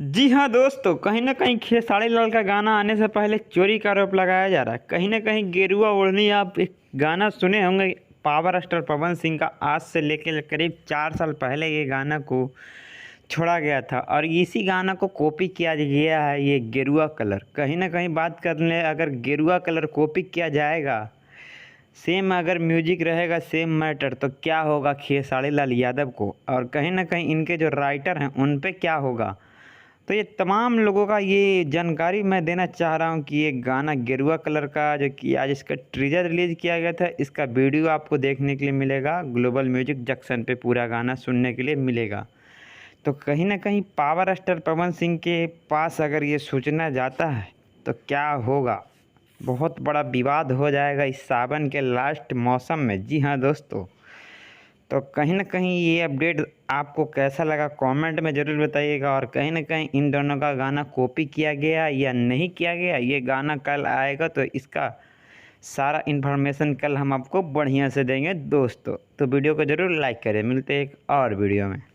जी हाँ दोस्तों, कहीं न कहीं खेसारी लाल का गाना आने से पहले चोरी का आरोप लगाया जा रहा है। कहीं न कहीं गेरुआ ओढ़नी आप एक गाना सुने होंगे पावर स्टार पवन सिंह का। आज से लेके करीब 4 साल पहले ये गाना को छोड़ा गया था और इसी गाना को कॉपी किया गया है ये गेरुआ कलर। कहीं न कहीं बात कर लें, अगर गेरुआ कलर कॉपी किया जाएगा, सेम अगर म्यूजिक रहेगा, सेम मैटर, तो क्या होगा खेसारी लाल यादव को, और कहीं न कहीं इनके जो राइटर हैं उन पे क्या होगा। तो ये तमाम लोगों का ये जानकारी मैं देना चाह रहा हूँ कि ये गाना गेरुआ कलर का जो कि आज इसका ट्रीजर रिलीज़ किया गया था, इसका वीडियो आपको देखने के लिए मिलेगा। ग्लोबल म्यूजिक जंक्शन पे पूरा गाना सुनने के लिए मिलेगा। तो कहीं न कहीं पावर स्टार पवन सिंह के पास अगर ये सूचना जाता है तो क्या होगा, बहुत बड़ा विवाद हो जाएगा इस सावन के लास्ट मौसम में। जी हाँ दोस्तों, तो कहीं न कहीं ये अपडेट आपको कैसा लगा कमेंट में ज़रूर बताइएगा। और कहीं न कहीं इन दोनों का गाना कॉपी किया गया या नहीं किया गया, ये गाना कल आएगा तो इसका सारा इन्फॉर्मेशन कल हम आपको बढ़िया से देंगे दोस्तों। तो वीडियो को ज़रूर लाइक करें। मिलते हैं एक और वीडियो में।